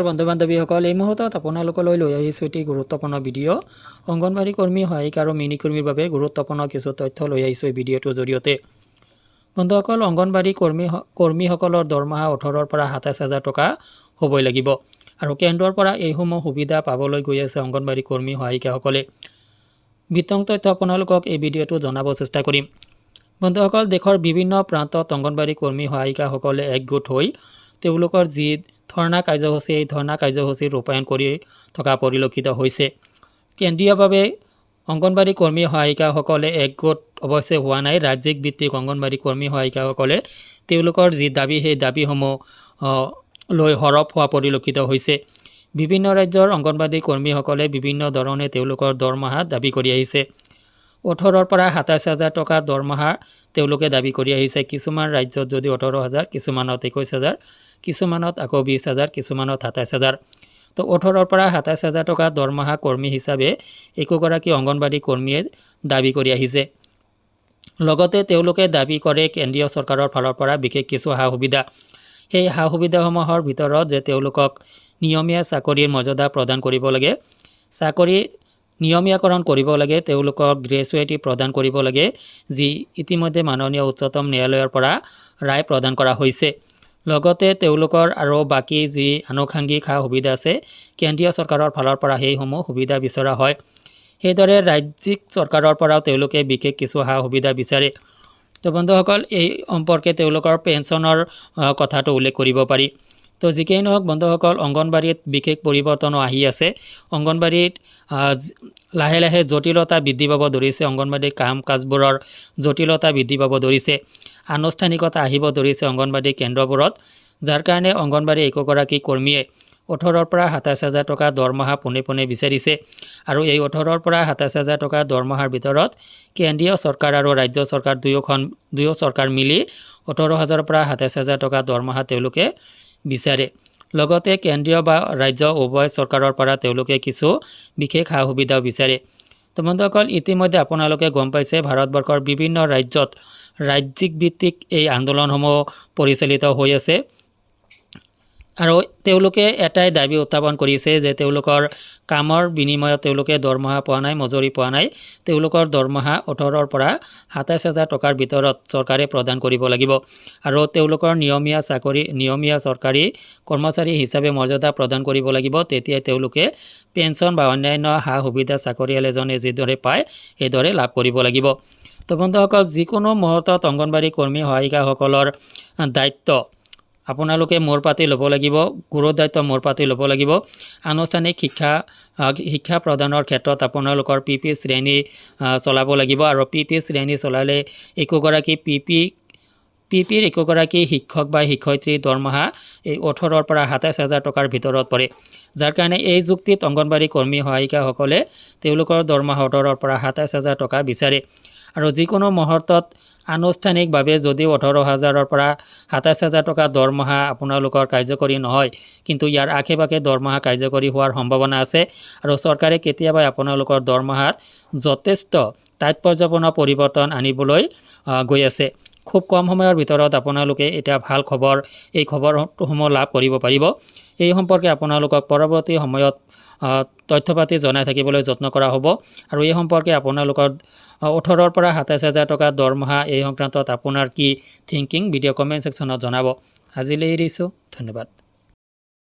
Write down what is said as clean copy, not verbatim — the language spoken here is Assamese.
বন্ধু বান্ধৱীসকল এই মুহূৰ্তত আপোনালোকলৈ লৈ আহিছোঁ এটি গুৰুত্বপূৰ্ণ ভিডিঅ' অংগনবাড়ী কৰ্মী সহায়িকা আৰু মিনি কৰ্মীৰ বাবে গুৰুত্বপূৰ্ণ কিছু তথ্য লৈ আহিছোঁ এই ভিডিঅ'টোৰ জৰিয়তে। বন্ধুসকল, অংগনবাড়ী কৰ্মীসকলৰ দৰমহা 18,000 পৰা 27,000 টকা হ'বই লাগিব আৰু কেন্দ্ৰৰ পৰা এইসমূহ সুবিধা পাবলৈ গৈ আছে অংগনবাড়ী কৰ্মী সহায়িকাসকলে। বিতং তথ্য আপোনালোকক এই ভিডিঅ'টো জনাব চেষ্টা কৰিম। বন্ধুসকল, দেশৰ বিভিন্ন প্ৰান্তত অংগনবাড়ী কৰ্মী সহায়িকাসকলে একগোট হৈ তেওঁলোকৰ যি ধৰ্ণা কাৰ্যসূচী এই ধৰ্ণা কাৰ্যসূচী ৰূপায়ণ কৰি থকা পৰিলক্ষিত হৈছে। কেন্দ্ৰীয়ভাৱে অংগনবাড়ী কৰ্মী সহায়িকাসকলে একগোট অৱশ্যে হোৱা নাই। ৰাজ্যিক ভিত্তিক অংগনবাড়ী কৰ্মী সহায়িকাসকলে তেওঁলোকৰ যি দাবী সেই দাবীসমূহ লৈ সৰব হোৱা পৰিলক্ষিত হৈছে। বিভিন্ন ৰাজ্যৰ অংগনবাড়ী কৰ্মীসকলে বিভিন্ন ধৰণে তেওঁলোকৰ দৰমহা দাবী কৰি আহিছে। 18,000 পৰা 27,000 টকা দৰমহা তেওঁলোকে দাবী কৰি আহিছে। কিছুমান ৰাজ্যত যদি 18,000, কিছুমানত 21,000, কিছুমানত আকৌ 20,000, কিছুমানত 27,000। তো 18,000 পৰা 27,000 টকা দৰমহা কৰ্মী হিচাপে একোগৰাকী অংগনবাড়ী কৰ্মীয়ে দাবী কৰি আহিছে। লগতে তেওঁলোকে দাবী কৰে কেন্দ্ৰীয় চৰকাৰৰ ফালৰ পৰা বিশেষ কিছু সা সুবিধা। সেই সা সুবিধাসমূহৰ ভিতৰত যে তেওঁলোকক নিয়মীয়া চাকৰিৰ মৰ্যাদা প্ৰদান কৰিব লাগে, চাকৰি নিয়মীয়াকৰণ কৰিব লাগে, তেওঁলোকক গ্ৰেচুৱেটি প্ৰদান কৰিব লাগে, যি ইতিমধ্যে মাননীয় উচ্চতম ন্যায়ালয়ৰ পৰা ৰায় প্ৰদান কৰা হৈছে। লগতে তেওঁলোকৰ আৰু বাকী যি আনুষাংগিক সা সুবিধা আছে কেন্দ্ৰীয় চৰকাৰৰ ফালৰ পৰা সেইসমূহ সুবিধা বিচৰা হয়। সেইদৰে ৰাজ্যিক চৰকাৰৰ পৰাও তেওঁলোকে বিশেষ কিছু সা সুবিধা বিচাৰে। তো বন্ধুসকল, এই সম্পৰ্কে তেওঁলোকৰ পেঞ্চনৰ কথাটো উল্লেখ কৰিব পাৰি। তো যিকেই নহওক বন্ধুসকল, অংগনবাড়ীত বিশেষ পৰিৱৰ্তনো আহি আছে। অংগনবাড়ীত লাহে লাহে জটিলতা বৃদ্ধি পাব ধৰিছে। অংগনবাড়ীৰ কাম কাজবোৰৰ জটিলতা বৃদ্ধি পাব ধৰিছে। আনুষ্ঠানিকতা আহিব ধৰিছে অংগনবাড়ী কেন্দ্ৰবোৰত, যাৰ কাৰণে অংগনবাড়ী একোগৰাকী কৰ্মীয়ে 18,000 পৰা 27,000 টকা দৰমহা পোনে পোনে বিচাৰিছে। আৰু এই 18,000 পৰা 27,000 টকা দৰমহাৰ ভিতৰত কেন্দ্ৰীয় চৰকাৰ আৰু ৰাজ্য চৰকাৰ দুয়ো চৰকাৰ মিলি 18,000 পৰা 27,000 টকা দৰমহা তেওঁলোকে বিচাৰে। লগতে কেন্দ্ৰীয় বা ৰাজ্য উভয় চৰকাৰৰ পৰা তেওঁলোকে কিছু বিশেষ সা সুবিধাও বিচাৰে। তো বন্ধুসকল, ইতিমধ্যে আপোনালোকে গম পাইছে ভাৰতবৰ্ষৰ বিভিন্ন ৰাজ্যত ৰাজ্যিক ভিত্তিক এই আন্দোলনসমূহ পৰিচালিত হৈ আছে। আৰু তেওঁলোকে এটাই দাবী উত্থাপন কৰিছে যে তেওঁলোকৰ কামৰ বিনিময়ত তেওঁলোকে দৰমহা পোৱা নাই, মজুৰি পোৱা নাই। তেওঁলোকৰ দৰমহা 18,000 পৰা 27,000 টকাৰ ভিতৰত চৰকাৰে প্ৰদান কৰিব লাগিব। আৰু তেওঁলোকৰ নিয়মীয়া চৰকাৰী কৰ্মচাৰী হিচাপে মৰ্যাদা প্ৰদান কৰিব লাগিব। তেতিয়াই তেওঁলোকে পেঞ্চন বা অন্যান্য সা সুবিধা চাকৰিয়াল এজনে যিদৰে পায় সেইদৰে লাভ কৰিব লাগিব। তো বন্ধুসকল, যিকোনো মুহূৰ্তত অংগনবাড়ী কৰ্মী সহায়িকাসকলৰ দায়িত্ব আপোনালোকে মূৰ পাতি ল'ব লাগিব, গুৰু দায়িত্ব মূৰ পাতি ল'ব লাগিব। আনুষ্ঠানিক শিক্ষা প্ৰদানৰ ক্ষেত্ৰত আপোনালোকৰ PP শ্ৰেণী চলাব লাগিব। আৰু PP শ্ৰেণী চলালে একোগৰাকী PPৰ একোগৰাকী শিক্ষক বা শিক্ষয়িত্ৰীৰ দৰমহা এই 18,000 পৰা 27,000 টকাৰ ভিতৰত পৰে। যাৰ কাৰণে এই যুক্তিত অংগনবাড়ী কৰ্মী সহায়িকাসকলে তেওঁলোকৰ দৰমহা 18,000 পৰা 27,000 টকা বিচাৰে। আৰু যিকোনো মুহূৰ্তত আনুষ্ঠানিকভাৱে যদিও 18,000 পৰা 27,000 টকা দৰমহা আপোনালোকৰ কাৰ্যকৰী নহয়, কিন্তু ইয়াৰ আশে পাশে দৰমহা কাৰ্যকৰী হোৱাৰ সম্ভাৱনা আছে। আৰু চৰকাৰে কেতিয়াবা আপোনালোকৰ দৰমহাত যথেষ্ট তাৎপৰ্যপূৰ্ণ পৰিৱৰ্তন আনিবলৈ গৈ আছে। খুব কম সময়ৰ ভিতৰত আপোনালোকে এটা ভাল খবৰ, এই খবৰসমূহ লাভ কৰিব পাৰিব। এই সম্পৰ্কে আপোনালোকক পৰৱৰ্তী সময়ত তথ্য পাতি জনাই থাকিবলৈ যত্ন কৰা হ'ব। আৰু এই সম্পৰ্কে আপোনালোকৰ 18,000 পৰা 27,000 টকা দৰমহা এই সংক্ৰান্তত আপোনাৰ কি থিংকিং ভিডিঅ' কমেণ্ট ছেকশ্যনত জনাব। আজিলৈ এৰিছোঁ, ধন্যবাদ।